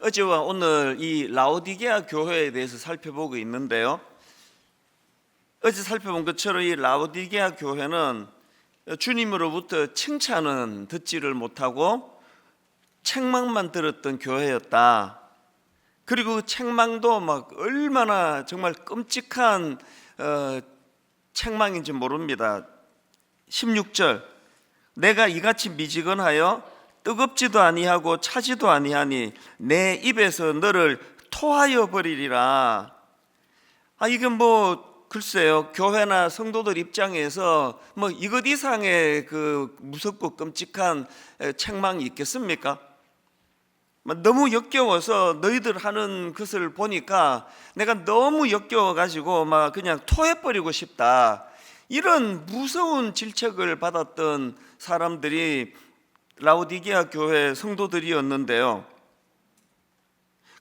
어제와 오늘 이 라오디게아 교회에 대해서 살펴보고 있는데요. 어제 살펴본 것처럼 이 라오디게아 교회는 주님으로부터 칭찬은 듣지를 못하고 책망만 들었던 교회였다. 그리고 그 책망도 막 얼마나 정말 끔찍한 책망인지 모릅니다. 16절, 내가 이같이 미지근하여 뜨겁지도 아니하고 차지도 아니하니 내 입에서 너를 토하여 버리리라. 이게 글쎄요, 교회나 성도들 입장에서 이것 이상의 그 무섭고 끔찍한 책망이 있겠습니까? 너무 역겨워서 너희들 하는 것을 보니까 내가 너무 역겨워 가지고 그냥 토해버리고 싶다, 이런 무서운 질책을 받았던 사람들이 라오디게아 교회 성도들이었는데요.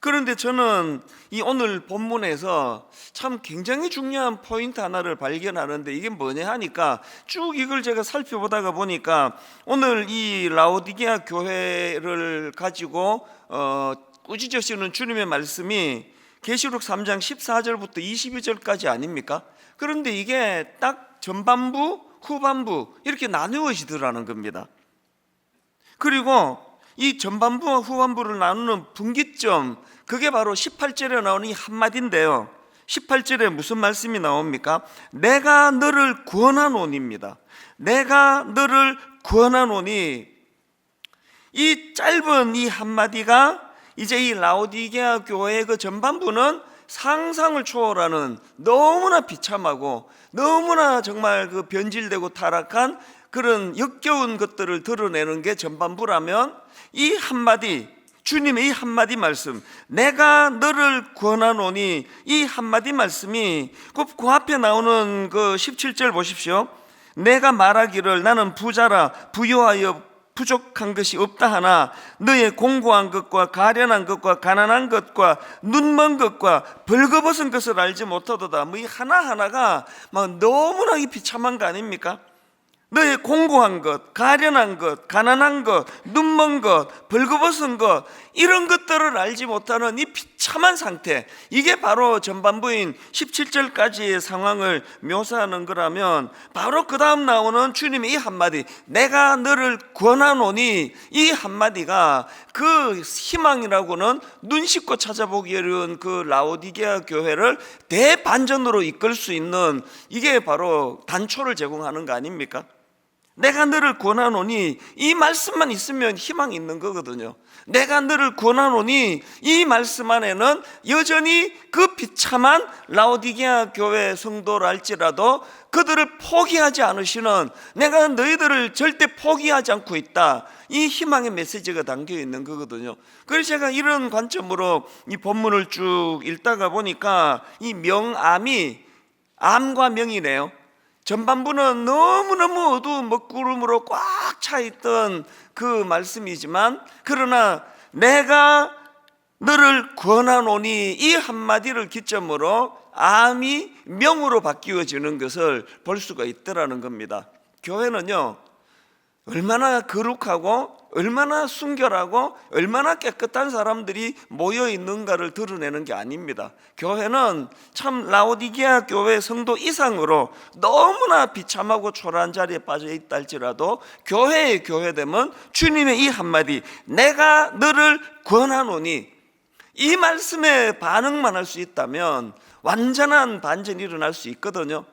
그런데 저는 이 오늘 본문에서 참 굉장히 중요한 포인트 하나를 발견하는데, 이게 뭐냐 하니까 쭉 이걸 제가 살펴보다가 보니까 오늘 이 라오디게아 교회를 가지고 꾸짖으시는 주님의 말씀이 계시록 3장 14절부터 22절까지 아닙니까? 그런데 이게 딱 전반부 후반부 이렇게 나누어지더라는 겁니다. 그리고 이 전반부와 후반부를 나누는 분기점, 그게 바로 18절에 나오는 이 한마디인데요. 18절에 무슨 말씀이 나옵니까? 내가 너를 구원하노니입니다. 내가 너를 구원하노니. 이 짧은 이 한마디가 이제 이 라오디게아 교회의 그 전반부는 상상을 초월하는 너무나 비참하고 너무나 정말 그 변질되고 타락한 그런 역겨운 것들을 드러내는 게 전반부라면, 이 한마디, 주님의 이 한마디 말씀, 내가 너를 구원하노니, 이 한마디 말씀이 그 앞에 나오는 그 17절 보십시오. 내가 말하기를 나는 부자라 부유하여 부족한 것이 없다 하나 너의 공고한 것과 가련한 것과 가난한 것과 눈먼 것과 벌거벗은 것을 알지 못하도다. 이 하나하나가 너무나 비참한 거 아닙니까? 너의 공고한 것, 가련한 것, 가난한 것, 눈먼 것, 벌거벗은 것, 이런 것들을 알지 못하는 이 비참한 상태, 이게 바로 전반부인 17절까지의 상황을 묘사하는 거라면, 바로 그 다음 나오는 주님의 이 한마디, 내가 너를 구원하노니, 이 한마디가 그 희망이라고는 눈 씻고 찾아보기 어려운 그 라오디게아 교회를 대반전으로 이끌 수 있는, 이게 바로 단초를 제공하는 거 아닙니까? 내가 너를 구원하노니, 이 말씀만 있으면 희망이 있는 거거든요. 내가 너를 구원하노니, 이 말씀 안에는 여전히 그 비참한 라오디게아 교회 성도랄지라도 그들을 포기하지 않으시는, 내가 너희들을 절대 포기하지 않고 있다, 이 희망의 메시지가 담겨 있는 거거든요. 그래서 제가 이런 관점으로 이 본문을 쭉 읽다가 보니까 이 명암이, 암과 명이네요. 전반부는 너무너무 어두운 먹구름으로 꽉 차있던 그 말씀이지만, 그러나 내가 너를 구원하노니, 이 한마디를 기점으로 암이 명으로 바뀌어지는 것을 볼 수가 있더라는 겁니다. 교회는요, 얼마나 거룩하고 얼마나 순결하고 얼마나 깨끗한 사람들이 모여 있는가를 드러내는 게 아닙니다. 교회는 참 라오디게아 교회 성도 이상으로 너무나 비참하고 초라한 자리에 빠져 있다 할지라도, 교회의 교회됨은 주님의 이 한마디, 내가 너를 구원하노니, 이 말씀에 반응만 할 수 있다면 완전한 반전이 일어날 수 있거든요.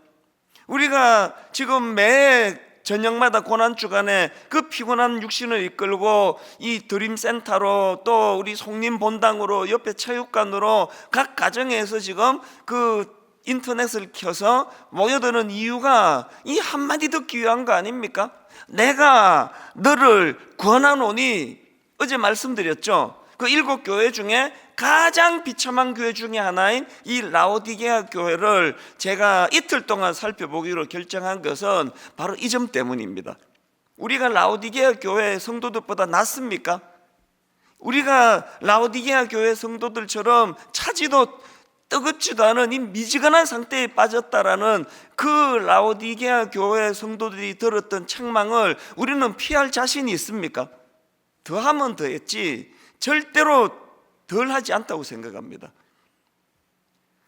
우리가 지금 매 저녁마다 고난주간에 그 피곤한 육신을 이끌고 이 드림센터로, 또 우리 송림 본당으로, 옆에 체육관으로 각 가정에서 지금 그 인터넷을 켜서 모여드는 이유가 이 한마디 듣기 위한 거 아닙니까? 내가 너를 구원하노니, 어제 말씀드렸죠. 그 7교회 중에 가장 비참한 교회 중에 하나인 이 라오디게아 교회를 제가 이틀 동안 살펴보기로 결정한 것은 바로 이 점 때문입니다. 우리가 라오디게아 교회 성도들보다 낫습니까? 우리가 라오디게아 교회 성도들처럼 차지도 뜨겁지도 않은 이 미지근한 상태에 빠졌다라는 그 라오디게아 교회 성도들이 들었던 책망을 우리는 피할 자신이 있습니까? 더하면 더했지 절대로 덜 하지 않다고 생각합니다.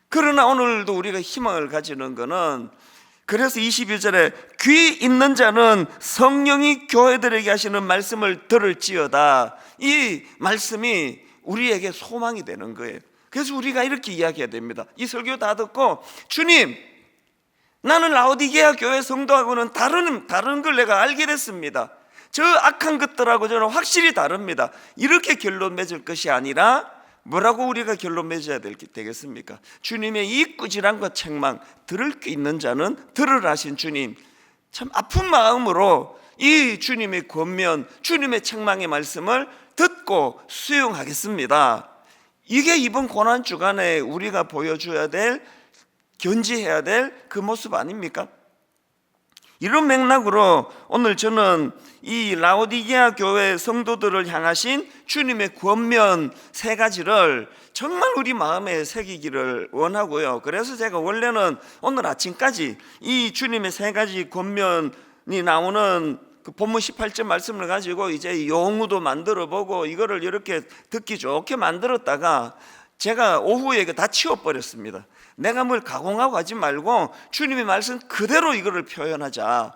그러나 오늘도 우리가 희망을 가지는 것은, 그래서 22절에 귀 있는 자는 성령이 교회들에게 하시는 말씀을 들을지어다, 이 말씀이 우리에게 소망이 되는 거예요. 그래서 우리가 이렇게 이야기해야 됩니다. 이 설교 다 듣고, 주님, 나는 라오디게아 교회 성도하고는 다른 걸 내가 알게 됐습니다. 저 악한 것들하고 저는 확실히 다릅니다. 이렇게 결론 맺을 것이 아니라 뭐라고 우리가 결론 맺어야 되겠습니까? 주님의 이 꾸지람과 책망 들을 게 있는 자는 들으라 하신 주님, 참 아픈 마음으로 이 주님의 권면, 주님의 책망의 말씀을 듣고 수용하겠습니다. 이게 이번 고난주간에 우리가 보여줘야 될, 견지해야 될 그 모습 아닙니까? 이런 맥락으로 오늘 저는 이 라오디게아 교회 성도들을 향하신 주님의 권면 3가지를 정말 우리 마음에 새기기를 원하고요. 그래서 제가 원래는 오늘 아침까지 이 주님의 3가지 권면이 나오는 그 본문 18절 말씀을 가지고 이제 용어도 만들어 보고 이거를 이렇게 듣기 좋게 만들었다가 제가 오후에 이거 다 치워버렸습니다. 내가 뭘 가공하고 하지 말고 주님의 말씀 그대로 이거를 표현하자.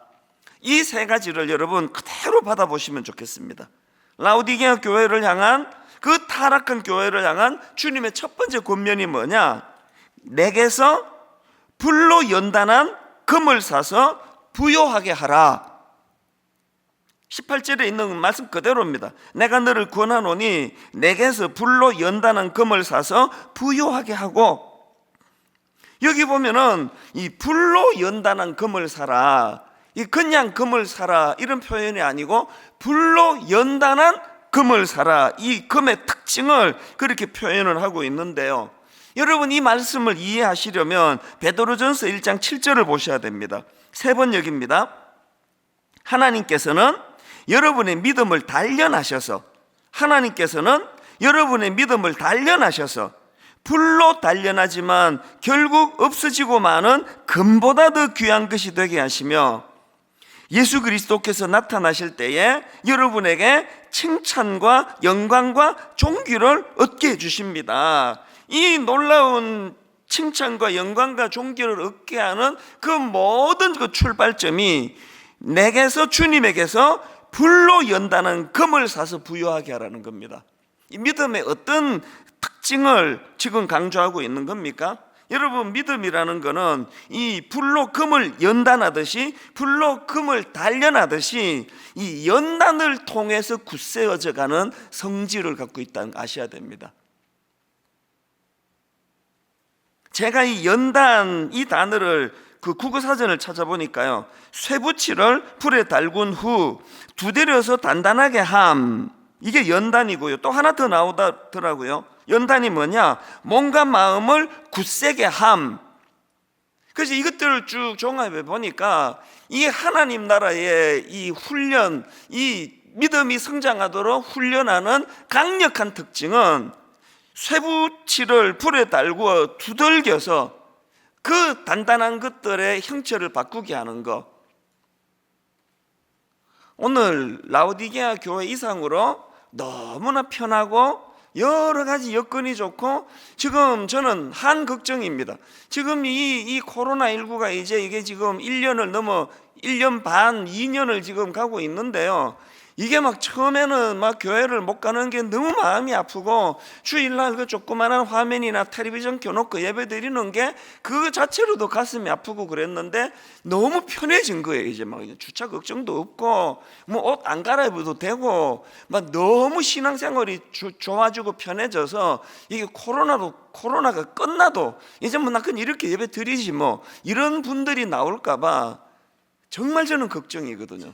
이 3가지를 여러분 그대로 받아보시면 좋겠습니다. 라오디게아 교회를 향한, 그 타락한 교회를 향한 주님의 첫 번째 권면이 뭐냐? 내게서 불로 연단한 금을 사서 부요하게 하라. 18절에 있는 말씀 그대로입니다. 내가 너를 권하노니 내게서 불로 연단한 금을 사서 부요하게 하고, 여기 보면은 이 불로 연단한 금을 사라, 이 그냥 금을 사라 이런 표현이 아니고 불로 연단한 금을 사라, 이 금의 특징을 그렇게 표현을 하고 있는데요. 여러분, 이 말씀을 이해하시려면 베드로전서 1장 7절을 보셔야 됩니다. 3번역입니다. 하나님께서는 여러분의 믿음을 단련하셔서, 하나님께서는 여러분의 믿음을 단련하셔서 불로 단련하지만 결국 없어지고 마는 금보다 더 귀한 것이 되게 하시며, 예수 그리스도께서 나타나실 때에 여러분에게 칭찬과 영광과 존귀를 얻게 해주십니다. 이 놀라운 칭찬과 영광과 존귀를 얻게 하는 그 모든 그 출발점이 내게서, 주님에게서 불로 연다는 금을 사서 부요하게 하라는 겁니다. 이 믿음의 어떤 특징을 지금 강조하고 있는 겁니까? 여러분, 믿음이라는 것은 이 불로 금을 연단하듯이, 불로 금을 단련하듯이 이 연단을 통해서 굳세어져 가는 성질을 갖고 있다는 거 아셔야 됩니다. 제가 이 연단, 이 단어를 그 국어사전을 찾아보니까요, 쇠붙이를 불에 달군 후 두드려서 단단하게 함, 이게 연단이고요. 또 하나 더 나오더라고요. 연단이 뭐냐? 몸과 마음을 굳세게 함. 그래서 이것들을 쭉 종합해 보니까 이 하나님 나라의 이 훈련, 이 믿음이 성장하도록 훈련하는 강력한 특징은 쇠붙이를 불에 달고 두들겨서 그 단단한 것들의 형체를 바꾸게 하는 것. 오늘 라오디게아 교회 이상으로 너무나 편하고 여러 가지 여건이 좋고, 지금 저는 한 걱정입니다. 지금 이 코로나19가 이제 이게 지금 1년을 넘어 1년 반, 2년을 지금 가고 있는데요. 이게 막 처음에는 막 교회를 못 가는 게 너무 마음이 아프고, 주일날 그 조그만한 화면이나 텔레비전 켜놓고 예배 드리는 게 그 자체로도 가슴이 아프고 그랬는데, 너무 편해진 거예요. 이제 막 주차 걱정도 없고, 뭐 옷 안 갈아입어도 되고, 막 너무 신앙생활이 좋아지고 편해져서, 이게 코로나가 끝나도 이제 뭐 나 그냥 이렇게 예배 드리지 뭐, 이런 분들이 나올까봐 정말 저는 걱정이거든요.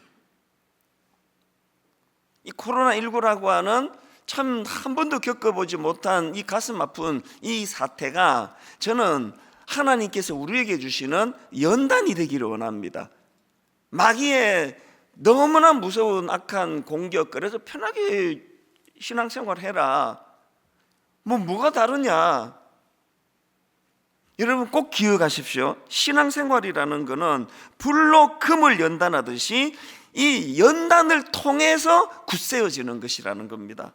이 코로나19라고 하는 참 한 번도 겪어보지 못한 이 가슴 아픈 이 사태가, 저는 하나님께서 우리에게 주시는 연단이 되기를 원합니다. 마귀의 너무나 무서운 악한 공격, 그래서 편하게 신앙생활 해라, 뭐가 다르냐. 여러분 꼭 기억하십시오. 신앙생활이라는 것은 불로 금을 연단하듯이 이 연단을 통해서 굳세어지는 것이라는 겁니다.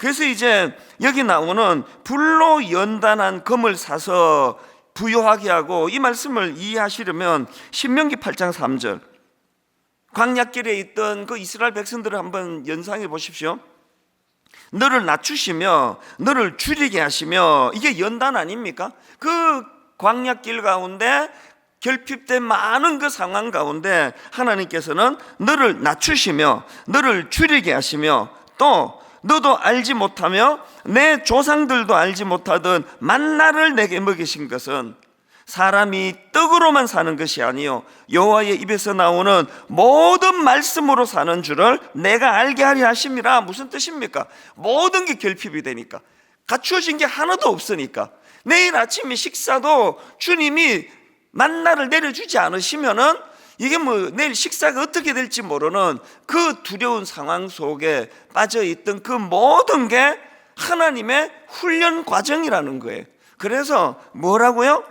그래서 이제 여기 나오는 불로 연단한 금을 사서 부요하게 하고, 이 말씀을 이해하시려면 신명기 8장 3절, 광야길에 있던 그 이스라엘 백성들을 한번 연상해 보십시오. 너를 낮추시며 너를 줄이게 하시며, 이게 연단 아닙니까? 그 광야길 가운데 결핍된 많은 그 상황 가운데 하나님께서는 너를 낮추시며 너를 줄이게 하시며, 또 너도 알지 못하며 내 조상들도 알지 못하던 만나를 내게 먹이신 것은 사람이 떡으로만 사는 것이 아니요 여호와의 입에서 나오는 모든 말씀으로 사는 줄을 내가 알게 하려 하심이라. 무슨 뜻입니까? 모든 게 결핍이 되니까, 갖추어진 게 하나도 없으니까, 내일 아침에 식사도 주님이 만나를 내려주지 않으시면은 이게 뭐 내일 식사가 어떻게 될지 모르는 그 두려운 상황 속에 빠져있던 그 모든 게 하나님의 훈련 과정이라는 거예요. 그래서 뭐라고요?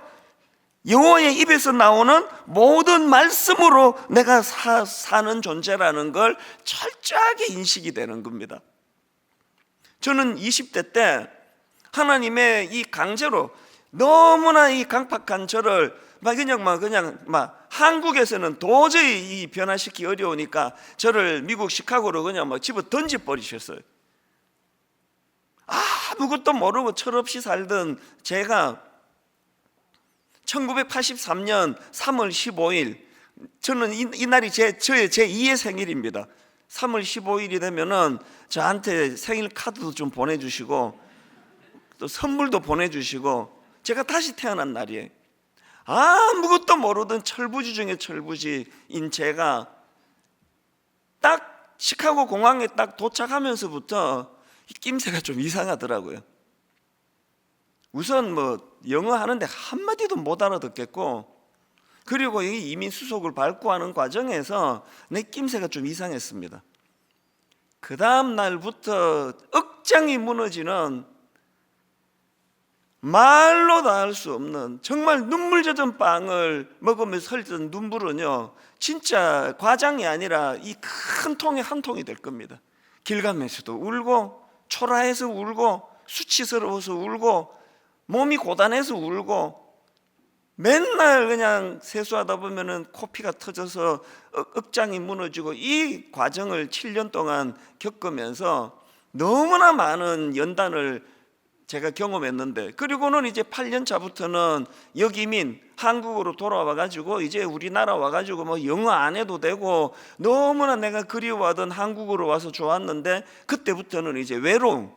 여호와의 입에서 나오는 모든 말씀으로 내가 사는 존재라는 걸 철저하게 인식이 되는 겁니다. 저는 20대 때 하나님의 이 강제로 너무나 이 강팍한 저를 그냥 한국에서는 도저히 이 변화시키기 어려우니까 저를 미국 시카고로 그냥 집어 던져버리셨어요. 아무것도 모르고 철없이 살던 제가 1983년 3월 15일, 저는 이 날이 저의 제2의 생일입니다. 3월 15일이 되면은 저한테 생일 카드도 좀 보내주시고 또 선물도 보내주시고, 제가 다시 태어난 날이에요. 아무것도 모르던 철부지 중에 철부지인 제가 딱 시카고 공항에 딱 도착하면서부터 낌새가 좀 이상하더라고요. 우선 영어 하는데 한마디도 못 알아듣겠고, 그리고 이 이민 수속을 밟고 하는 과정에서 내 낌새가 좀 이상했습니다. 그 다음 날부터 억장이 무너지는, 말로 다 할 수 없는, 정말 눈물 젖은 빵을 먹으면서 흘렸던 눈물은요, 진짜 과장이 아니라 이 큰 통에 한 통이 될 겁니다. 길 가면서도 울고, 초라해서 울고, 수치스러워서 울고, 몸이 고단해서 울고, 맨날 그냥 세수하다 보면은 코피가 터져서 억장이 무너지고, 이 과정을 7년 동안 겪으면서 너무나 많은 연단을 제가 경험했는데, 그리고는 이제 8년 차부터는 역이민 한국으로 돌아와 가지고 이제 우리나라 와 가지고 영어 안 해도 되고 너무나 내가 그리워하던 한국으로 와서 좋았는데, 그때부터는 이제 외로움,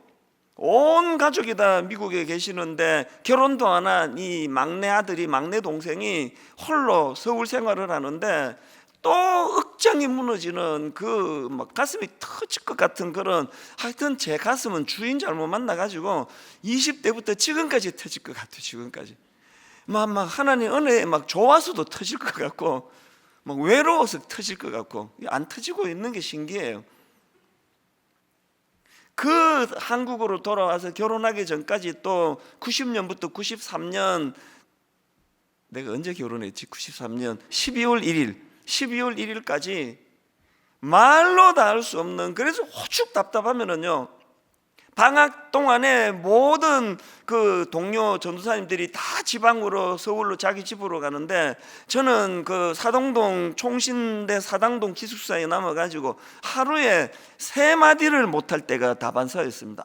온 가족이 다 미국에 계시는데 결혼도 안 한 이 막내 아들이, 막내 동생이 홀로 서울 생활을 하는데, 또 억장이 무너지는 그 가슴이 터질 것 같은 그런, 하여튼 제 가슴은 주인 잘못 만나가지고 20대부터 지금까지 터질 것 같아요. 지금까지 하나님 은혜에 좋아서도 터질 것 같고, 외로워서 터질 것 같고, 안 터지고 있는 게 신기해요. 그 한국으로 돌아와서 결혼하기 전까지 또 90년부터 93년, 내가 언제 결혼했지? 93년 12월 1일까지 말로 다 할 수 없는, 그래서 호축 답답하면은요, 방학 동안에 모든 그 동료 전도사님들이 다 지방으로, 서울로 자기 집으로 가는데, 저는 그 사동동 총신대 사당동 기숙사에 남아가지고 하루에 3마디를 못할 때가 다반사였습니다.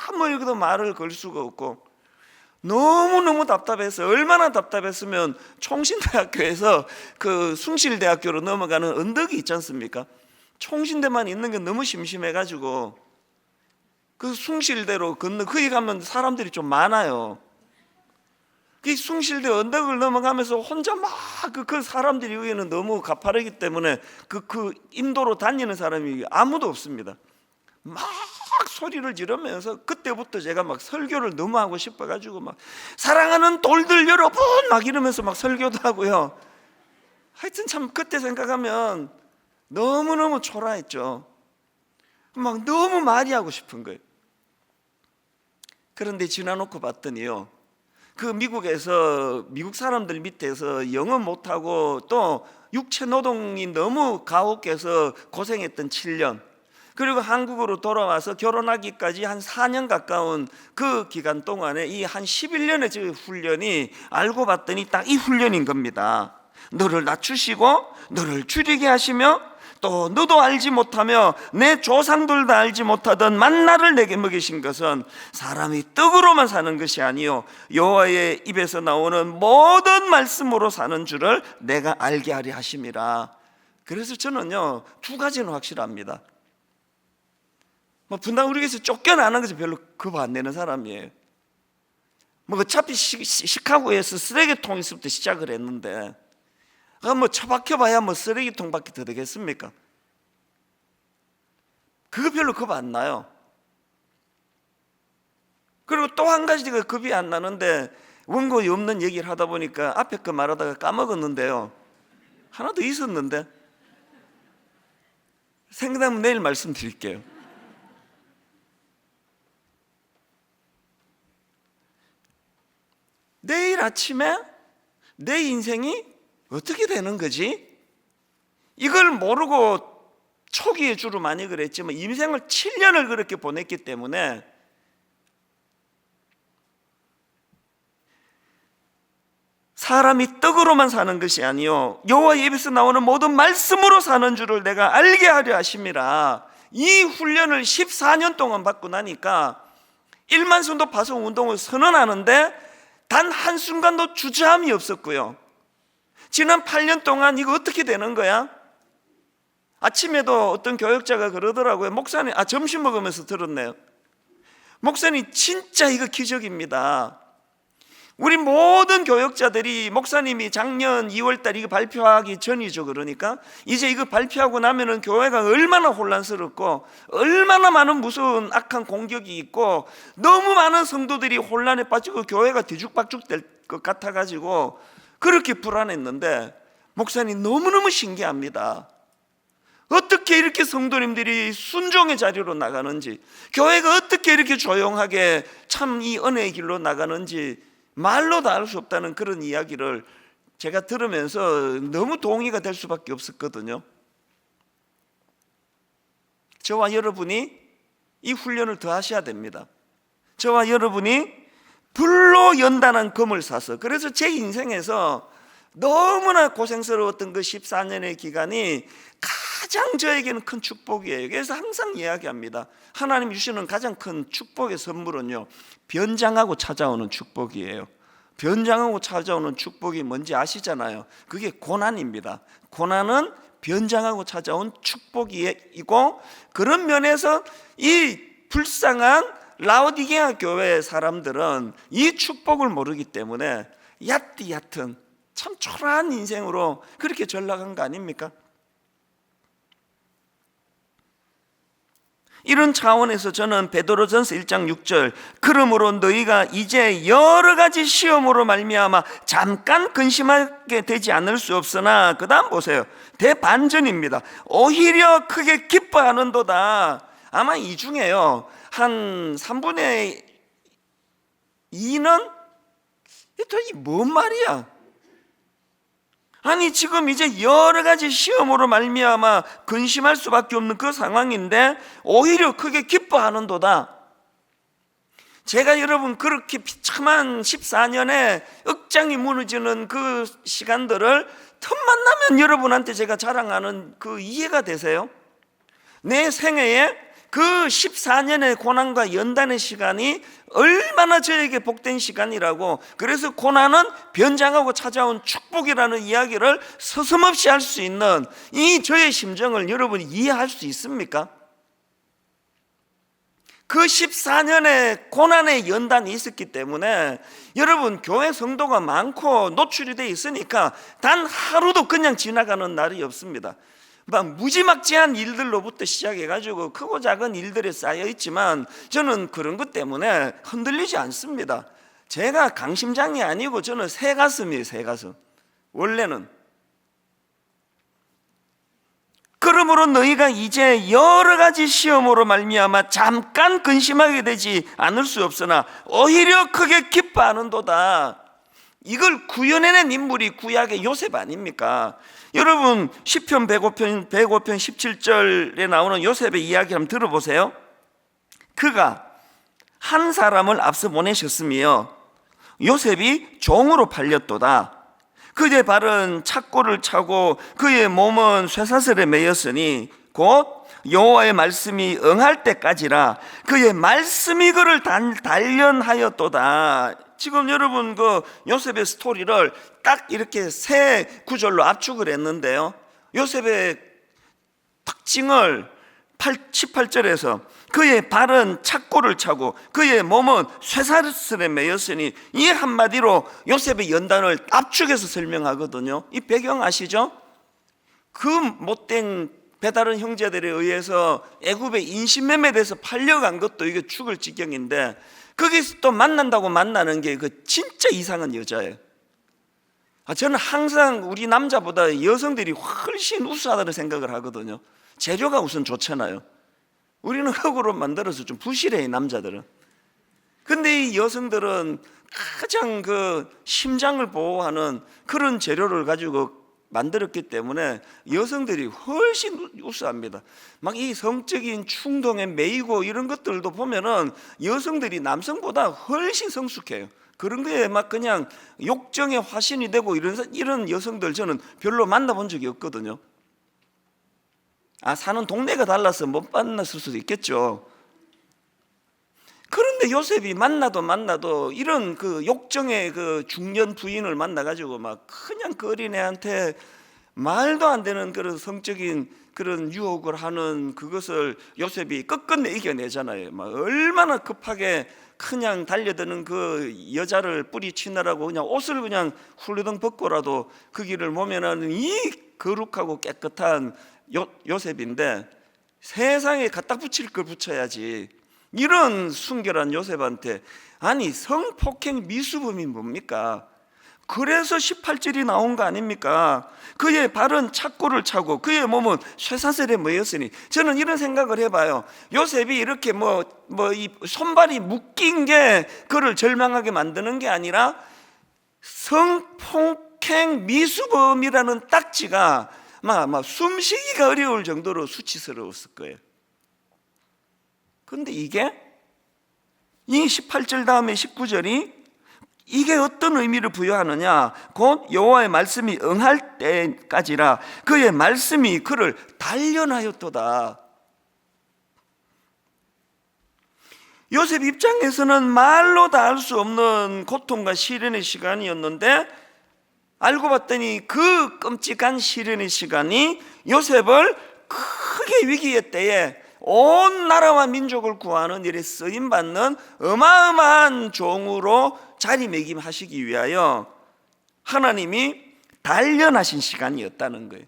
아무 읽어도 말을 걸 수가 없고, 너무너무 답답해서, 얼마나 답답했으면 총신대학교에서 그 숭실대학교로 넘어가는 언덕이 있지 않습니까? 총신대만 있는 게 너무 심심해가지고 그 숭실대로 거기 가면 사람들이 좀 많아요. 그 숭실대 언덕을 넘어가면서 혼자 그 사람들이 여기는 너무 가파르기 때문에 그 인도로 다니는 사람이 아무도 없습니다. 소리를 지르면서, 그때부터 제가 설교를 너무 하고 싶어가지고 사랑하는 돌들 여러분 이러면서 설교도 하고요. 하여튼 참 그때 생각하면 너무너무 초라했죠. 너무 많이 하고 싶은 거예요. 그런데 지나놓고 봤더니요, 그 미국에서 미국 사람들 밑에서 영어 못하고 또 육체 노동이 너무 가혹해서 고생했던 7년, 그리고 한국으로 돌아와서 결혼하기까지 한 4년 가까운 그 기간 동안에 이 한 11년의 그 훈련이 알고 봤더니 딱 이 훈련인 겁니다. 너를 낮추시고 너를 줄이게 하시며 또 너도 알지 못하며 내 조상들도 알지 못하던 만나를 내게 먹이신 것은 사람이 떡으로만 사는 것이 아니요 여호와의 입에서 나오는 모든 말씀으로 사는 줄을 내가 알게 하려 하심이라. 그래서 저는요 두 가지는 확실합니다. 분당 우리 교회에서 쫓겨나는 것이 별로 겁 안 내는 사람이에요. 어차피 시카고에서 쓰레기통에서부터 시작을 했는데 처박혀봐야 쓰레기통밖에 더 되겠습니까? 그거 별로 겁 안 나요. 그리고 또 한 가지가 겁이 안 나는데 원고에 없는 얘기를 하다 보니까 앞에 거 말하다가 까먹었는데요, 하나 더 있었는데 생각나면 내일 말씀드릴게요. 내일 아침에 내 인생이 어떻게 되는 거지? 이걸 모르고 초기에 주로 많이 그랬지만 인생을 7년을 그렇게 보냈기 때문에 사람이 떡으로만 사는 것이 아니요 여호와의 입에서 나오는 모든 말씀으로 사는 줄을 내가 알게 하려 하심이라. 이 훈련을 14년 동안 받고 나니까 1만 성도 파송 운동을 선언하는데 단 한순간도 주저함이 없었고요. 지난 8년 동안 이거 어떻게 되는 거야? 아침에도 어떤 교역자가 그러더라고요. 목사님, 점심 먹으면서 들었네요. 목사님 진짜 이거 기적입니다. 우리 모든 교역자들이 목사님이 작년 2월달 이거 발표하기 전이죠. 그러니까 이제 이거 발표하고 나면은 교회가 얼마나 혼란스럽고 얼마나 많은 무서운 악한 공격이 있고 너무 많은 성도들이 혼란에 빠지고 교회가 뒤죽박죽 될 것 같아가지고 그렇게 불안했는데 목사님 너무너무 신기합니다. 어떻게 이렇게 성도님들이 순종의 자리로 나가는지, 교회가 어떻게 이렇게 조용하게 참 이 은혜의 길로 나가는지 말로 다 알 수 없다는 그런 이야기를 제가 들으면서 너무 동의가 될 수밖에 없었거든요. 저와 여러분이 이 훈련을 더 하셔야 됩니다. 저와 여러분이 불로 연단한 금을 사서, 그래서 제 인생에서 너무나 고생스러웠던 그 14년의 기간이 가장 저에게는 큰 축복이에요. 그래서 항상 이야기합니다. 하나님 주시는 가장 큰 축복의 선물은요, 변장하고 찾아오는 축복이에요. 변장하고 찾아오는 축복이 뭔지 아시잖아요. 그게 고난입니다. 고난은 변장하고 찾아온 축복이고, 그런 면에서 이 불쌍한 라오디게아 교회 사람들은 이 축복을 모르기 때문에 얕은 참 초라한 인생으로 그렇게 전락한 거 아닙니까? 이런 차원에서 저는 베드로전서 1장 6절 그러므로 너희가 이제 여러 가지 시험으로 말미암아 잠깐 근심하게 되지 않을 수 없으나, 그 다음 보세요. 대반전입니다. 오히려 크게 기뻐하는도다. 아마 이 중에요 한 3분의 2는 도대체 뭔 말이야? 아니 지금 이제 여러 가지 시험으로 말미암아 근심할 수밖에 없는 그 상황인데 오히려 크게 기뻐하는도다. 제가 여러분 그렇게 비참한 14년에 억장이 무너지는 그 시간들을 틈만 나면 여러분한테 제가 자랑하는 그 이해가 되세요? 내 생애에 그 14년의 고난과 연단의 시간이 얼마나 저에게 복된 시간이라고, 그래서 고난은 변장하고 찾아온 축복이라는 이야기를 서슴없이 할 수 있는 이 저의 심정을 여러분이 이해할 수 있습니까? 그 14년의 고난의 연단이 있었기 때문에 여러분 교회 성도가 많고 노출이 돼 있으니까 단 하루도 그냥 지나가는 날이 없습니다. 막 무지막지한 일들로부터 시작해가지고 크고 작은 일들이 쌓여있지만 저는 그런 것 때문에 흔들리지 않습니다. 제가 강심장이 아니고 저는 새가슴이에요. 새가슴. 원래는. 그러므로 너희가 이제 여러 가지 시험으로 말미암아 잠깐 근심하게 되지 않을 수 없으나 오히려 크게 기뻐하는도다. 이걸 구현해낸 인물이 구약의 요셉 아닙니까? 여러분 시편 105편 17절에 나오는 요셉의 이야기 한번 들어보세요. 그가 한 사람을 앞서 보내셨으며 요셉이 종으로 팔렸도다. 그의 발은 착고를 차고 그의 몸은 쇠사슬에 매였으니 곧 여호와의 말씀이 응할 때까지라. 그의 말씀이 그를 단련하였도다. 지금 여러분 그 요셉의 스토리를 딱 이렇게 세 구절로 압축을 했는데요, 요셉의 특징을 18절에서 그의 발은 착고를 차고 그의 몸은 쇠사슬에 매였으니, 이 한마디로 요셉의 연단을 압축해서 설명하거든요. 이 배경 아시죠? 그 못된 배다른 형제들에 의해서 애굽에 인신매매돼서 팔려간 것도 이게 죽을 지경인데, 거기서 또 만난다고 만나는 게 그 진짜 이상한 여자예요. 저는 항상 우리 남자보다 여성들이 훨씬 우수하다는 생각을 하거든요. 재료가 우선 좋잖아요. 우리는 흙으로 만들어서 좀 부실해, 남자들은. 근데 이 여성들은 가장 그 심장을 보호하는 그런 재료를 가지고 만들었기 때문에 여성들이 훨씬 우수합니다. 막 이 성적인 충동에 매이고 이런 것들도 보면은 여성들이 남성보다 훨씬 성숙해요. 그런 거에 막 그냥 욕정의 화신이 되고 이런 여성들 저는 별로 만나본 적이 없거든요. 사는 동네가 달라서 못 만났을 수도 있겠죠. 그런데 요셉이 만나도 이런 그 욕정의 그 중년 부인을 만나가지고 막 그냥 그 어린애한테 말도 안 되는 그런 성적인 그런 유혹을 하는 그것을 요셉이 끝끝내 이겨내잖아요. 막 얼마나 급하게 그냥 달려드는 그 여자를 뿌리치느라고 그냥 옷을 그냥 훌르덩 벗고라도 그 길을 모면은 이 거룩하고 깨끗한 요셉인데, 세상에 갖다 붙일 걸 붙여야지 이런 순결한 요셉한테, 아니 성폭행 미수범이 뭡니까? 그래서 18절이 나온 거 아닙니까? 그의 발은 착고를 차고 그의 몸은 쇠사슬에 매였으니. 저는 이런 생각을 해봐요. 요셉이 이렇게 이 손발이 묶인 게 그를 절망하게 만드는 게 아니라 성폭행 미수범이라는 딱지가 막 숨쉬기가 어려울 정도로 수치스러웠을 거예요. 그런데 이게 이 18절 다음에 19절이 이게 어떤 의미를 부여하느냐, 곧 여호와의 말씀이 응할 때까지라. 그의 말씀이 그를 단련하였도다. 요셉 입장에서는 말로 다 할 수 없는 고통과 시련의 시간이었는데, 알고 봤더니 그 끔찍한 시련의 시간이 요셉을 크게 위기의 때에 온 나라와 민족을 구하는 일에 쓰임받는 어마어마한 종으로 자리매김하시기 위하여 하나님이 단련하신 시간이었다는 거예요.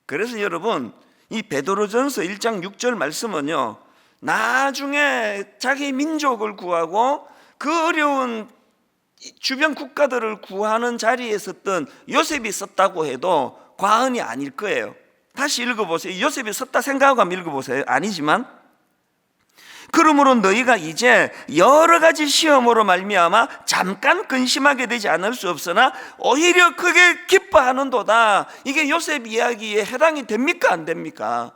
그래서 여러분, 이 베드로전서 1장 6절 말씀은요, 나중에 자기 민족을 구하고 그 어려운 주변 국가들을 구하는 자리에 섰던 요셉이 썼다고 해도 과언이 아닐 거예요. 다시 읽어보세요. 요셉이 썼다 생각하고 한번 읽어보세요. 아니지만, 그러므로 너희가 이제 여러 가지 시험으로 말미암아 잠깐 근심하게 되지 않을 수 없으나 오히려 크게 기뻐하는도다. 이게 요셉 이야기에 해당이 됩니까, 안 됩니까?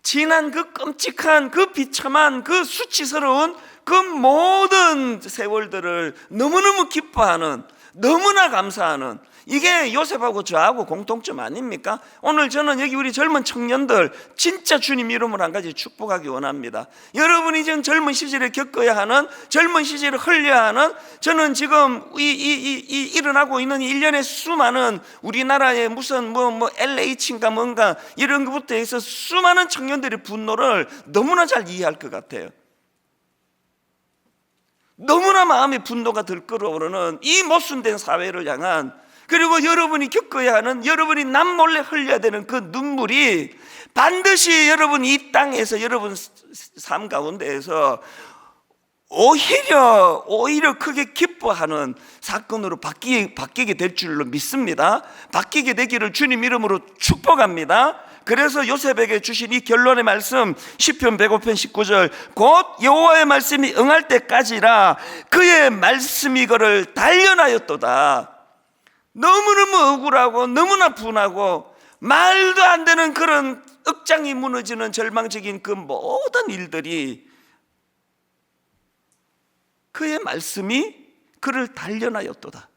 지난 그 끔찍한, 그 비참한, 그 수치스러운 그 모든 세월들을 너무너무 기뻐하는, 너무나 감사하는, 이게 요셉하고 저하고 공통점 아닙니까? 오늘 저는 여기 우리 젊은 청년들 진짜 주님 이름으로 한 가지 축복하기 원합니다. 여러분이 지금 젊은 시절에 겪어야 하는, 젊은 시절에 흘려야 하는, 저는 지금 일어나고 있는 일련의 수많은 우리나라의 무슨 LH인가 뭔가 이런 것부터 해서 수많은 청년들의 분노를 너무나 잘 이해할 것 같아요. 너무나 마음의 분노가 들끓어오르는 이 모순된 사회를 향한, 그리고 여러분이 겪어야 하는, 여러분이 남몰래 흘려야 되는 그 눈물이 반드시 여러분 이 땅에서, 여러분 삶 가운데에서 오히려 크게 기뻐하는 사건으로 바뀌게 될 줄로 믿습니다. 바뀌게 되기를 주님 이름으로 축복합니다. 그래서 요셉에게 주신 이 결론의 말씀 시편 105편 19절, 곧 여호와의 말씀이 응할 때까지라 그의 말씀이 그를 단련하였도다. 너무너무 억울하고 너무나 분하고 말도 안 되는 그런 억장이 무너지는 절망적인 그 모든 일들이 그의 말씀이 그를 단련하였도다.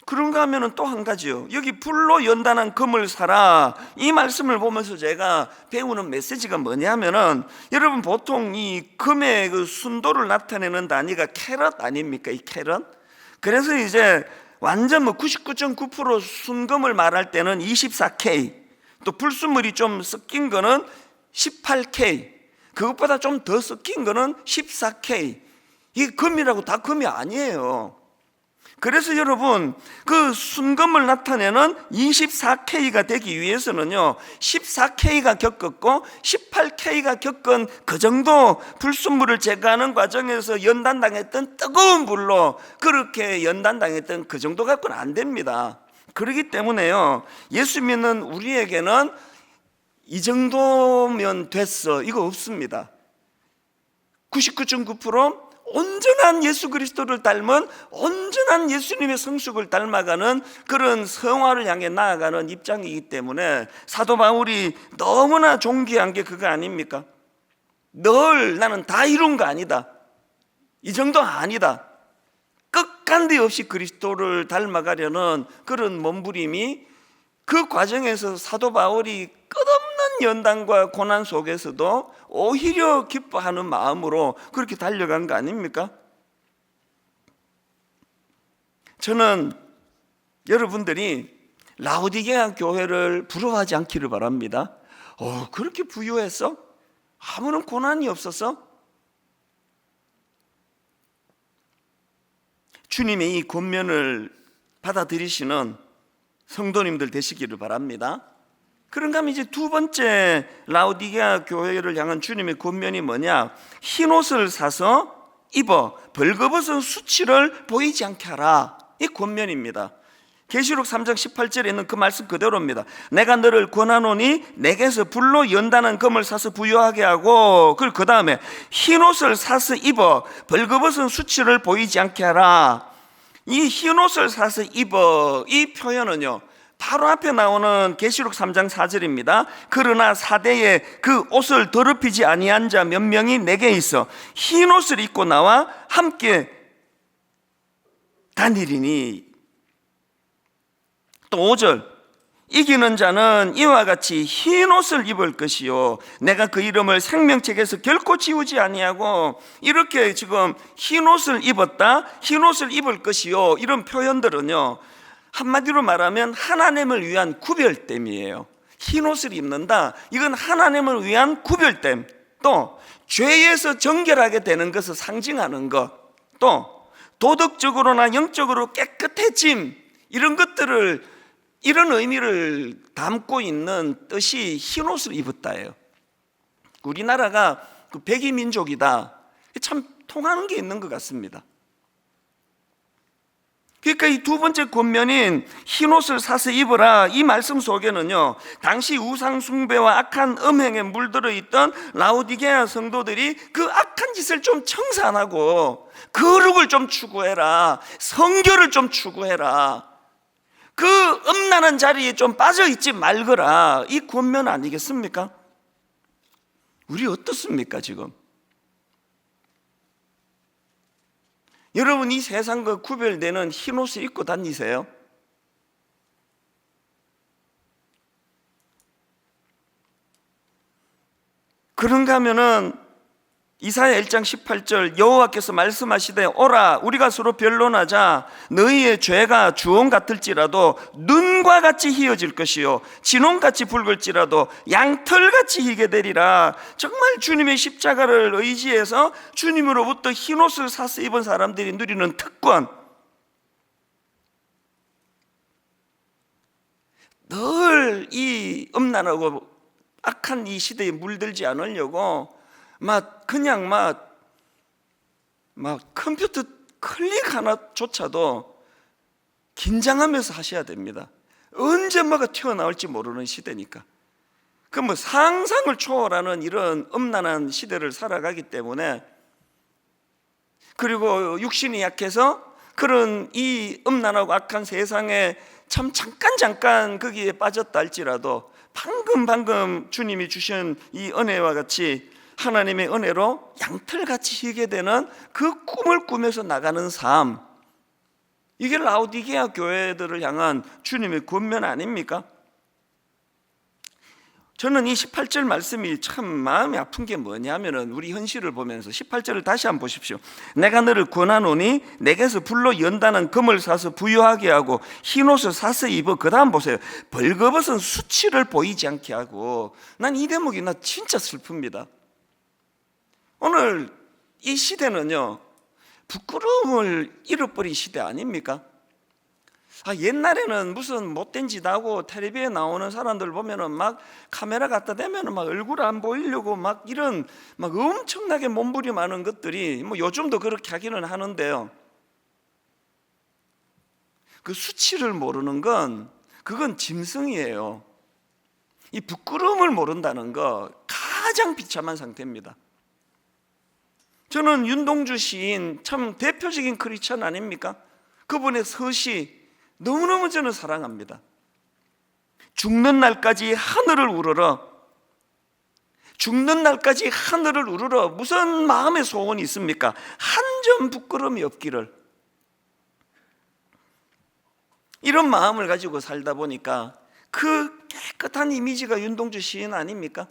그런가 하면 또 한 가지요. 여기 불로 연단한 금을 사라. 이 말씀을 보면서 제가 배우는 메시지가 뭐냐면은, 여러분 보통 이 금의 그 순도를 나타내는 단위가 캐럿 아닙니까? 이 캐럿. 그래서 이제 완전 99.9% 순금을 말할 때는 24K, 또 불순물이 좀 섞인 거는 18K, 그것보다 좀 더 섞인 거는 14K. 이게 금이라고 다 금이 아니에요. 그래서 여러분, 그 순금을 나타내는 24K가 되기 위해서는요 14K가 겪었고 18K가 겪은 그 정도 불순물을 제거하는 과정에서 연단당했던 뜨거운 불로 그렇게 연단당했던 그 정도 갖고는 안 됩니다. 그렇기 때문에요, 예수 믿는 우리에게는 이 정도면 됐어, 이거 없습니다. 99.9% 온전한 예수 그리스도를 닮은 온전한 예수님의 성숙을 닮아가는 그런 성화를 향해 나아가는 입장이기 때문에 사도 바울이 너무나 존귀한 게 그거 아닙니까? 늘 나는 다 이룬 거 아니다, 이 정도 아니다, 끝간데 없이 그리스도를 닮아가려는 그런 몸부림이, 그 과정에서 사도 바울이 끝없는 연단과 고난 속에서도 오히려 기뻐하는 마음으로 그렇게 달려간 거 아닙니까? 저는 여러분들이 라오디게아 교회를 부러워하지 않기를 바랍니다. 그렇게 부유했어? 아무런 고난이 없었어? 주님의 이 권면을 받아들이시는 성도님들 되시기를 바랍니다. 그런가 하면 이제 두 번째 라오디게아 교회를 향한 주님의 권면이 뭐냐? 흰옷을 사서 입어 벌거벗은 수치를 보이지 않게 하라, 이 권면입니다. 계시록 3장 18절에 있는 그 말씀 그대로입니다. 내가 너를 권하노니 내게서 불로 연단한 금을 사서 부유하게 하고, 그 다음에 흰옷을 사서 입어 벌거벗은 수치를 보이지 않게 하라. 이 흰옷을 사서 입어, 이 표현은요 바로 앞에 나오는 계시록 3장 4절입니다. 그러나 사대에 그 옷을 더럽히지 아니한 자 몇 명이 내게 있어 흰옷을 입고 나와 함께 다니리니. 또 5절, 이기는 자는 이와 같이 흰옷을 입을 것이요 내가 그 이름을 생명책에서 결코 지우지 아니하고, 이렇게 지금 흰옷을 입었다, 흰옷을 입을 것이요, 이런 표현들은요 한마디로 말하면 하나님을 위한 구별됨이에요. 흰옷을 입는다, 이건 하나님을 위한 구별됨, 또 죄에서 정결하게 되는 것을 상징하는 것, 또 도덕적으로나 영적으로 깨끗해짐, 이런 것들을, 이런 의미를 담고 있는 뜻이 흰옷을 입었다예요. 우리나라가 그 백이 민족이다, 참 통하는 게 있는 것 같습니다. 그러니까 이 두 번째 권면인 흰옷을 사서 입으라, 이 말씀 속에는요 당시 우상 숭배와 악한 음행에 물들어 있던 라오디게아 성도들이 그 악한 짓을 좀 청산하고 거룩을 좀 추구해라, 성결을 좀 추구해라, 그 음란한 자리에 좀 빠져있지 말거라, 이 권면 아니겠습니까? 우리 어떻습니까 지금? 여러분, 이 세상과 구별되는 흰옷을 입고 다니세요? 그런가 하면은 이사야 1장 18절, 여호와께서 말씀하시되 오라 우리가 서로 변론하자. 너희의 죄가 주홍 같을지라도 눈과 같이 희어질 것이요 진홍같이 붉을지라도 양털같이 희게 되리라. 정말 주님의 십자가를 의지해서 주님으로부터 흰옷을 사서 입은 사람들이 누리는 특권, 늘 이 음란하고 악한 이 시대에 물들지 않으려고 그냥 컴퓨터 클릭 하나조차도 긴장하면서 하셔야 됩니다. 언제 뭐가 튀어나올지 모르는 시대니까. 그 뭐 상상을 초월하는 이런 음란한 시대를 살아가기 때문에, 그리고 육신이 약해서 그런 이 음란하고 악한 세상에 참 잠깐 거기에 빠졌다 할지라도 방금 주님이 주신 이 은혜와 같이 하나님의 은혜로 양털같이 희게 되는 그 꿈을 꾸면서 나가는 삶, 이게 라오디게아 교회들을 향한 주님의 권면 아닙니까? 저는 이 18절 말씀이 참 마음이 아픈 게 뭐냐면은, 우리 현실을 보면서 18절을 다시 한번 보십시오. 내가 너를 권하노니 내게서 불로 연단한 금을 사서 부유하게 하고 흰 옷을 사서 입어. 그 다음 보세요. 벌거벗은 수치를 보이지 않게 하고. 난 이 대목이 나 진짜 슬픕니다. 오늘 이 시대는요, 부끄러움을 잃어버린 시대 아닙니까? 옛날에는 무슨 못된 짓 하고 텔레비에 나오는 사람들 보면은 막 카메라 갖다 대면은 막 얼굴 안 보이려고 막 이런 막 엄청나게 몸부림하는 것들이 뭐 요즘도 그렇게 하기는 하는데요, 그 수치를 모르는 건 그건 짐승이에요. 이 부끄러움을 모른다는 거 가장 비참한 상태입니다. 저는 윤동주 시인 참 대표적인 크리스천 아닙니까? 그분의 서시 너무너무 저는 사랑합니다. 죽는 날까지 하늘을 우러러, 죽는 날까지 하늘을 우러러. 무슨 마음의 소원이 있습니까? 한 점 부끄러움이 없기를. 이런 마음을 가지고 살다 보니까 그 깨끗한 이미지가 윤동주 시인 아닙니까?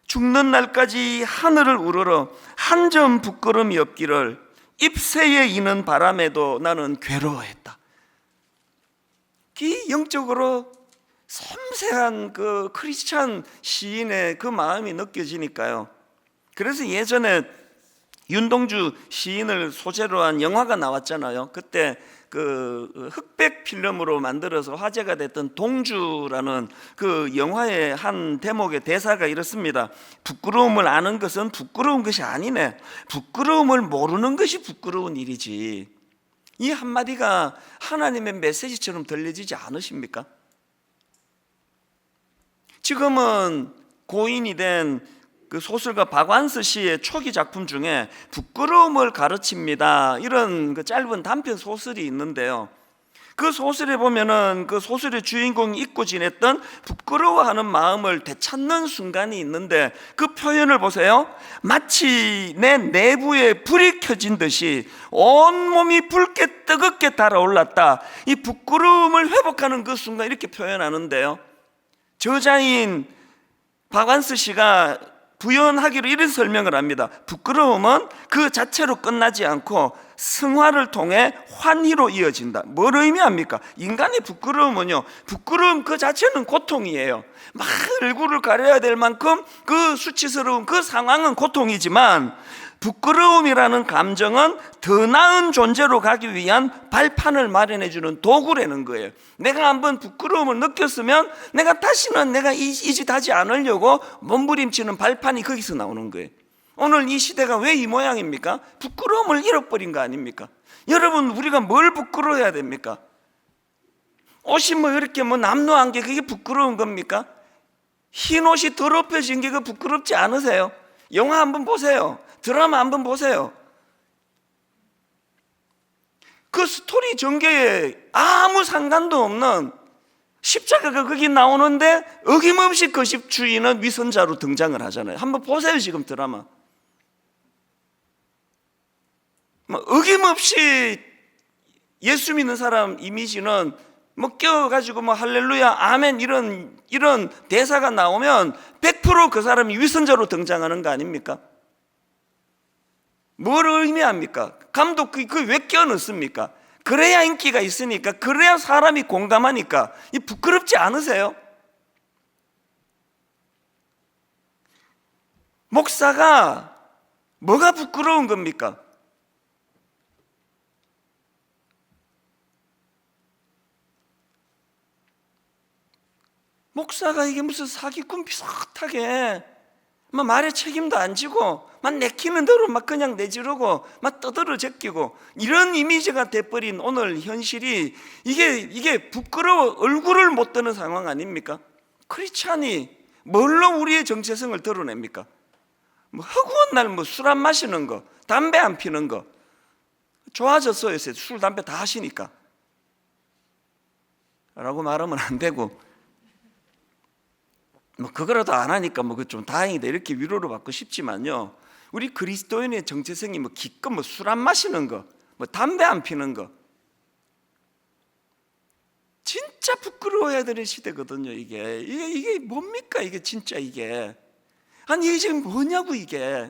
죽는 날까지 하늘을 우러러 한 점 부끄러움이 없기를, 잎새에 이는 바람에도 나는 괴로워했다. 이 영적으로 섬세한 그 크리스찬 시인의 그 마음이 느껴지니까요. 그래서 예전에 윤동주 시인을 소재로 한 영화가 나왔잖아요. 그때 그 흑백 필름으로 만들어서 화제가 됐던 동주라는 그 영화의 한 대목의 대사가 이렇습니다. 부끄러움을 아는 것은 부끄러운 것이 아니네. 부끄러움을 모르는 것이 부끄러운 일이지. 이 한마디가 하나님의 메시지처럼 들려지지 않으십니까? 지금은 고인이 된 그 소설가 박완서 씨의 초기 작품 중에 부끄러움을 가르칩니다, 이런 그 짧은 단편 소설이 있는데요, 그 소설에 보면은 그 소설의 주인공이 잊고 지냈던 부끄러워하는 마음을 되찾는 순간이 있는데, 그 표현을 보세요. 마치 내 내부에 불이 켜진 듯이 온몸이 붉게 뜨겁게 달아올랐다. 이 부끄러움을 회복하는 그 순간, 이렇게 표현하는데요, 저자인 박완서 씨가 부연하기로 이런 설명을 합니다. 부끄러움은 그 자체로 끝나지 않고 승화를 통해 환희로 이어진다. 뭘 의미합니까? 인간의 부끄러움은요, 부끄러움 그 자체는 고통이에요. 막 얼굴을 가려야 될 만큼 그 수치스러운 그 상황은 고통이지만, 부끄러움이라는 감정은 더 나은 존재로 가기 위한 발판을 마련해주는 도구라는 거예요. 내가 한번 부끄러움을 느꼈으면 내가 다시는 내가 이 짓 하지 않으려고 몸부림치는 발판이 거기서 나오는 거예요. 오늘 이 시대가 왜 이 모양입니까? 부끄러움을 잃어버린 거 아닙니까? 여러분, 우리가 뭘 부끄러워해야 됩니까? 옷이 뭐 이렇게 뭐 남루한 게 그게 부끄러운 겁니까? 흰 옷이 더럽혀진 게 그 부끄럽지 않으세요? 영화 한번 보세요. 드라마 한번 보세요. 그 스토리 전개에 아무 상관도 없는 십자가가 거기 나오는데 어김없이 그 집 주인은 위선자로 등장을 하잖아요. 한번 보세요. 지금 드라마 어김없이 예수 믿는 사람 이미지는 뭐 껴가지고 뭐 할렐루야 아멘 이런 대사가 나오면 100% 그 사람이 위선자로 등장하는 거 아닙니까? 뭘 의미합니까? 감독 그 왜 껴넣습니까? 그래야 인기가 있으니까, 그래야 사람이 공감하니까. 이 부끄럽지 않으세요? 목사가 뭐가 부끄러운 겁니까? 목사가 이게 무슨 사기꾼 비슷하게 막 말에 책임도 안 지고 막 내키는 대로 막 그냥 내지르고 막 떠들어 제끼고 이런 이미지가 돼버린 오늘 현실이 이게 부끄러워 얼굴을 못 드는 상황 아닙니까? 크리스찬이 뭘로 우리의 정체성을 드러냅니까? 뭐 허구한 날 뭐 술 안 마시는 거, 담배 안 피는 거 좋아졌어요. 술, 담배 다 하시니까 라고 말하면 안 되고, 뭐 그거라도 안 하니까 뭐 그 좀 다행이다 이렇게 위로를 받고 싶지만요, 우리 그리스도인의 정체성이 뭐 기껏 뭐 술 안 마시는 거, 뭐 담배 안 피는 거 진짜 부끄러워해야 되는 시대거든요. 이게 뭡니까? 이게 진짜 이게 아니 이게 지금 뭐냐고. 이게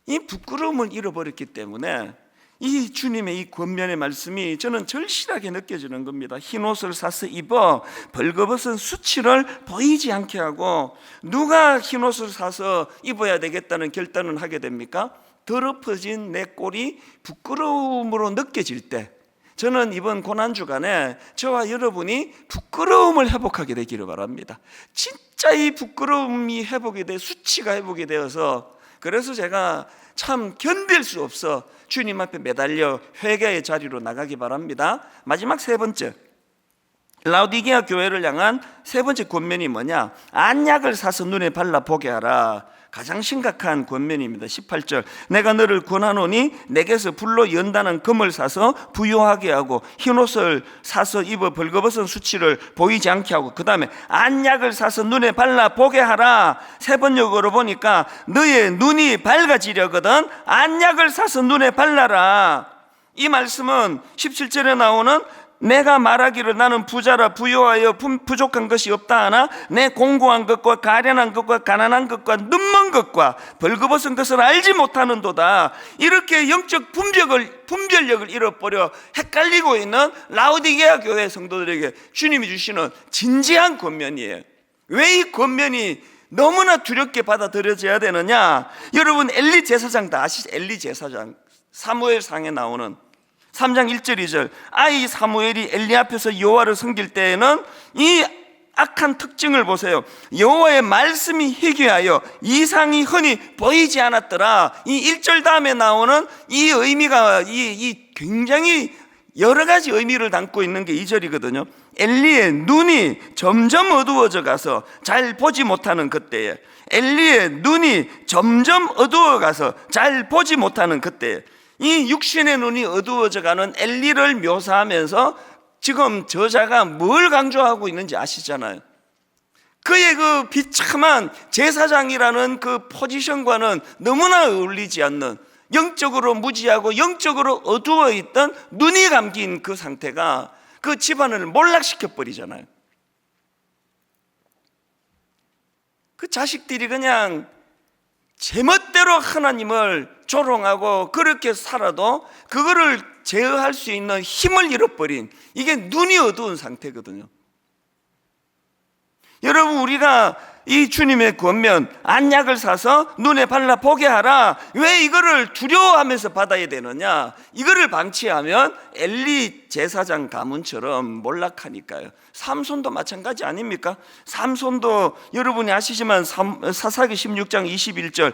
이 부끄러움을 잃어버렸기 때문에 이 주님의 이 권면의 말씀이 저는 절실하게 느껴지는 겁니다. 흰 옷을 사서 입어 벌거벗은 수치를 보이지 않게 하고, 누가 흰 옷을 사서 입어야 되겠다는 결단을 하게 됩니까? 더럽어진 내 꼴이 부끄러움으로 느껴질 때, 저는 이번 고난주간에 저와 여러분이 부끄러움을 회복하게 되기를 바랍니다. 진짜 이 부끄러움이 회복이 돼, 수치가 회복이 되어서, 그래서 제가 참 견딜 수 없어 주님 앞에 매달려 회개의 자리로 나가기 바랍니다. 마지막 세 번째, 라오디게아 교회를 향한 세 번째 권면이 뭐냐? 안약을 사서 눈에 발라 보게 하라. 가장 심각한 권면입니다. 18절, 내가 너를 권하노니 내게서 불로 연단한 금을 사서 부요하게 하고 흰옷을 사서 입어 벌거벗은 수치를 보이지 않게 하고, 그 다음에 안약을 사서 눈에 발라 보게 하라. 세 번역으로 보니까 너의 눈이 밝아지려거든 안약을 사서 눈에 발라라. 이 말씀은 17절에 나오는 내가 말하기를 나는 부자라 부요하여 부족한 것이 없다 하나 내 공고한 것과 가련한 것과 가난한 것과 눈먼 것과 벌거벗은 것을 알지 못하는도다. 이렇게 영적 분별력을 잃어버려 헷갈리고 있는 라오디게아 교회 성도들에게 주님이 주시는 진지한 권면이에요. 왜 이 권면이 너무나 두렵게 받아들여져야 되느냐? 여러분 엘리 제사장 다 아시죠? 엘리 제사장, 사무엘상에 나오는 3장 1절 2절, 아이 사무엘이 엘리 앞에서 여호와를 섬길 때에는 이 악한 특징을 보세요. 여호와의 말씀이 희귀하여 이상이 흔히 보이지 않았더라. 이 1절 다음에 나오는 이 의미가 이 굉장히 여러 가지 의미를 담고 있는 게 2절이거든요. 엘리의 눈이 점점 어두워져 가서 잘 보지 못하는 그때에, 엘리의 눈이 점점 어두워 가서 잘 보지 못하는 그때에, 이 육신의 눈이 어두워져 가는 엘리를 묘사하면서 지금 저자가 뭘 강조하고 있는지 아시잖아요. 그의 그 비참한 제사장이라는 그 포지션과는 너무나 어울리지 않는, 영적으로 무지하고 영적으로 어두워 있던 눈이 감긴 그 상태가 그 집안을 몰락시켜 버리잖아요. 그 자식들이 그냥 제멋대로 하나님을 조롱하고 그렇게 살아도 그거를 제어할 수 있는 힘을 잃어버린, 이게 눈이 어두운 상태거든요. 여러분, 우리가 이 주님의 권면 안약을 사서 눈에 발라 보게 하라, 왜 이거를 두려워하면서 받아야 되느냐? 이거를 방치하면 엘리 제사장 가문처럼 몰락하니까요. 삼손도 마찬가지 아닙니까? 삼손도 여러분이 아시지만 사사기 16장 21절,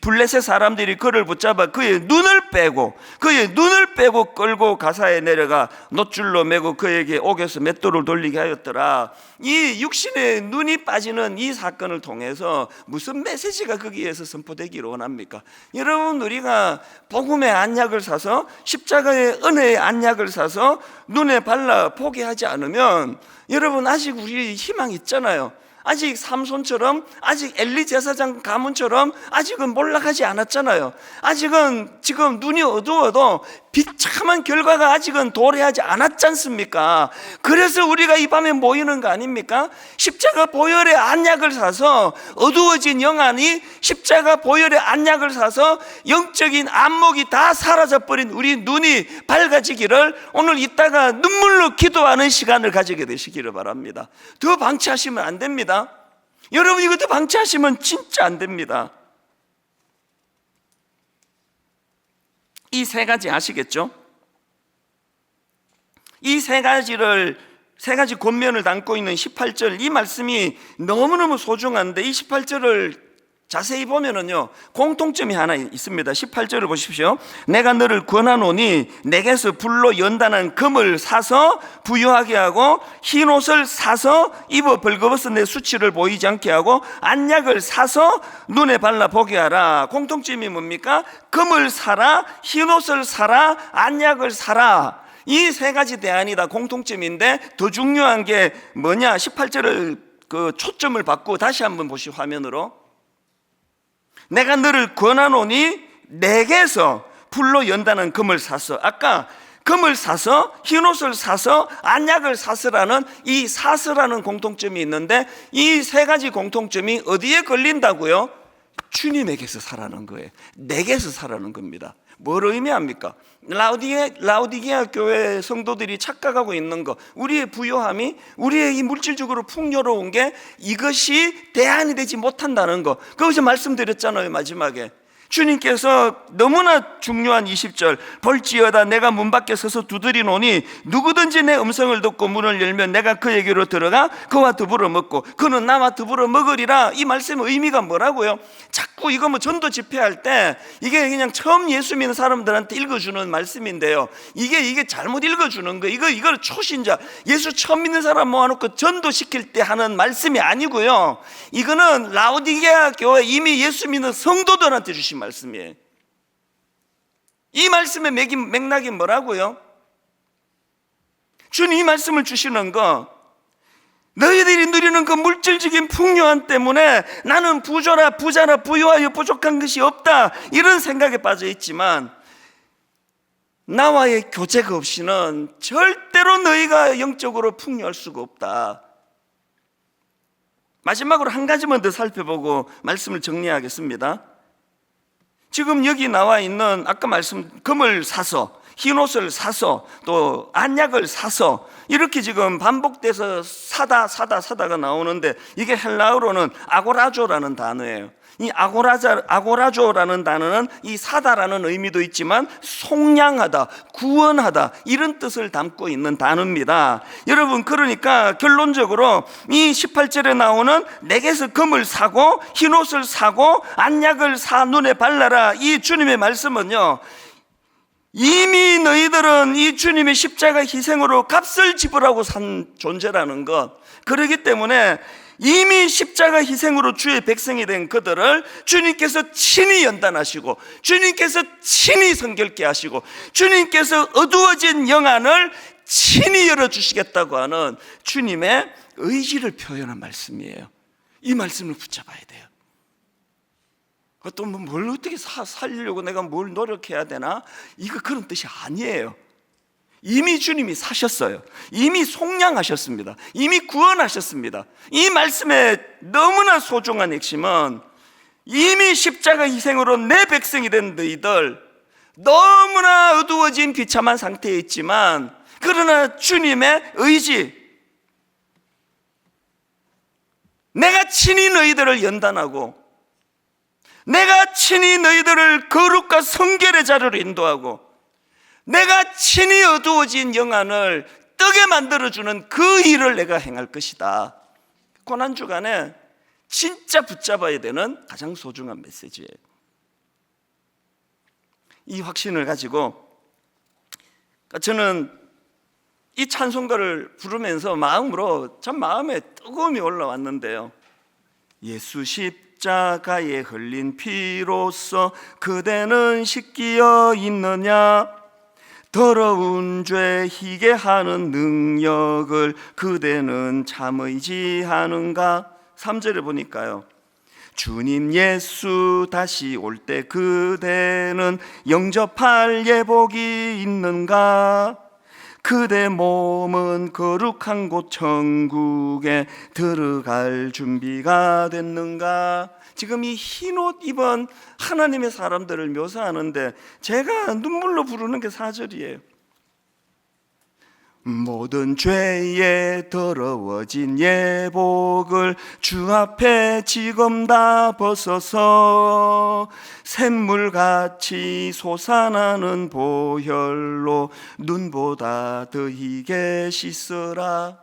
블레셋 사람들이 그를 붙잡아 그의 눈을 빼고 끌고 가사에 내려가 놋줄로 매고 그에게 옥에서 맷돌을 돌리게 하였더라. 이 육신의 눈이 빠지는 이 사건을 통해서 무슨 메시지가 거기에서 선포되기를 원합니까? 여러분, 우리가 복음의 안약을 사서, 십자가의 은혜의 안약을 사서 눈에 발라 보게 하지 않으면 여러분 아직 우리 희망 있잖아요. 아직 삼손처럼, 아직 엘리 제사장 가문처럼 아직은 몰락하지 않았잖아요. 아직은 지금 눈이 어두워도 비참한 결과가 아직은 도래하지 않았지 않습니까? 그래서 우리가 이 밤에 모이는 거 아닙니까? 십자가 보혈의 안약을 사서 어두워진 영안이, 십자가 보혈의 안약을 사서 영적인 안목이 다 사라져버린 우리 눈이 밝아지기를, 오늘 이따가 눈물로 기도하는 시간을 가지게 되시기를 바랍니다. 더 방치하시면 안 됩니다. 여러분, 이것도 방치하시면 진짜 안 됩니다. 이 세 가지 아시겠죠? 이 세 가지를 세 가지 권면을 담고 있는 18절, 이 말씀이 너무너무 소중한데 이 18절을 자세히 보면은요 공통점이 하나 있습니다. 18절을 보십시오. 내가 너를 권하노니 내게서 불로 연단한 금을 사서 부유하게 하고 흰 옷을 사서 입어 벌거벗은 내 수치를 보이지 않게 하고 안약을 사서 눈에 발라 보게 하라. 공통점이 뭡니까? 금을 사라, 흰 옷을 사라, 안약을 사라. 이 세 가지 대안이 다 공통점인데 더 중요한 게 뭐냐? 18절을 그 초점을 바꾸고 다시 한번 보시오. 화면으로. 내가 너를 권하노니 내게서 풀로 연다는 금을 사서, 아까 금을 사서 흰옷을 사서 안약을 사서라는 이 사서라는 공통점이 있는데 이 세 가지 공통점이 어디에 걸린다고요? 주님에게서 사라는 거예요. 내게서 사라는 겁니다. 뭘 의미합니까? 라우디게아 교회 성도들이 착각하고 있는 거, 우리의 부요함이, 우리의 이 물질적으로 풍요로운 게 이것이 대안이 되지 못한다는 거, 그것을 말씀드렸잖아요. 마지막에 주님께서 너무나 중요한 20절, 볼지어다 내가 문 밖에 서서 두드리노니 누구든지 내 음성을 듣고 문을 열면 내가 그에게로 들어가 그와 더불어 먹고 그는 나와 더불어 먹으리라. 이 말씀의 의미가 뭐라고요? 자꾸 이거 뭐 전도 집회할 때 이게 그냥 처음 예수 믿는 사람들한테 읽어주는 말씀인데요, 이게 잘못 읽어주는 거예요. 이걸 초신자, 예수 처음 믿는 사람 모아놓고 전도시킬 때 하는 말씀이 아니고요, 이거는 라우디게아 교회 이미 예수 믿는 성도들한테 주신 말씀이에요. 이 말씀의 맥락이 뭐라고요? 주님 이 말씀을 주시는 거, 너희들이 누리는 그 물질적인 풍요함 때문에 나는 부자라 부유하여 부족한 것이 없다, 이런 생각에 빠져 있지만 나와의 교제가 없이는 절대로 너희가 영적으로 풍요할 수가 없다. 마지막으로 한 가지만 더 살펴보고 말씀을 정리하겠습니다. 지금 여기 나와 있는 아까 금을 사서 흰옷을 사서 또 안약을 사서 이렇게 지금 반복돼서 사다가 나오는데 이게 헬라어로는 아고라조라는 단어예요. 이 아고라조라는 단어는 이 사다라는 의미도 있지만 속량하다, 구원하다 이런 뜻을 담고 있는 단어입니다. 여러분, 그러니까 결론적으로 이 18절에 나오는 내게서 금을 사고 흰옷을 사고 안약을 사 눈에 발라라, 이 주님의 말씀은요, 이미 너희들은 이 주님의 십자가 희생으로 값을 지불하고 산 존재라는 것, 그렇기 때문에 이미 십자가 희생으로 주의 백성이 된 그들을 주님께서 친히 연단하시고 주님께서 친히 성결케 하시고 주님께서 어두워진 영안을 친히 열어주시겠다고 하는 주님의 의지를 표현한 말씀이에요. 이 말씀을 붙잡아야 돼요. 또 뭘 어떻게 살려고 내가 뭘 노력해야 되나? 이거 그런 뜻이 아니에요. 이미 주님이 사셨어요. 이미 속량하셨습니다. 이미 구원하셨습니다. 이 말씀의 너무나 소중한 핵심은 이미 십자가 희생으로 내 백성이 된 너희들, 너무나 어두워진 비참한 상태에 있지만 그러나 주님의 의지, 내가 친히 너희들을 연단하고 내가 친히 너희들을 거룩과 성결의 자리로 인도하고 내가 친히 어두워진 영안을 뜨게 만들어주는 그 일을 내가 행할 것이다. 고난주간에 진짜 붙잡아야 되는 가장 소중한 메시지예요. 이 확신을 가지고 저는 이 찬송가를 부르면서 마음으로 참 마음에 뜨거움이 올라왔는데요, 예수 십자가에 흘린 피로써 그대는 씻기어 있느냐, 더러운 죄 희게 하는 능력을 그대는 참 의지하는가. 3절에 보니까요, 주님 예수 다시 올 때 그대는 영접할 예복이 있는가, 그대 몸은 거룩한 곳 천국에 들어갈 준비가 됐는가. 지금 이 흰옷 입은 하나님의 사람들을 묘사하는데 제가 눈물로 부르는 게 4절이에요. 모든 죄에 더러워진 예복을 주 앞에 지금 다 벗어서 샘물같이 솟아나는 보혈로 눈보다 더 희게 씻어라.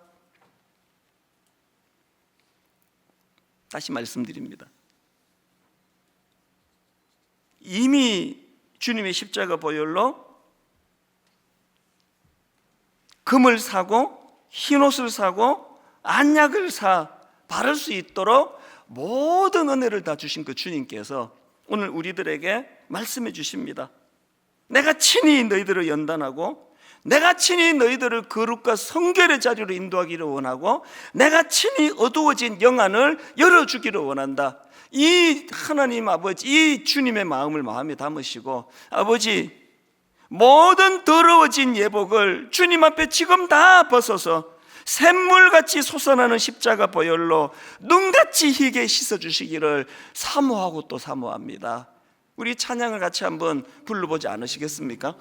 다시 말씀드립니다. 이미 주님의 십자가 보혈로 금을 사고 흰옷을 사고 안약을 사 바를 수 있도록 모든 은혜를 다 주신 그 주님께서 오늘 우리들에게 말씀해 주십니다. 내가 친히 너희들을 연단하고 내가 친히 너희들을 거룩과 성결의 자리로 인도하기를 원하고 내가 친히 어두워진 영안을 열어주기를 원한다. 이 하나님 아버지, 이 주님의 마음을 마음에 담으시고, 아버지, 모든 더러워진 예복을 주님 앞에 지금 다 벗어서 샘물같이 솟아나는 십자가 보혈로 눈같이 희게 씻어주시기를 사모하고 또 사모합니다. 우리 찬양을 같이 한번 불러보지 않으시겠습니까?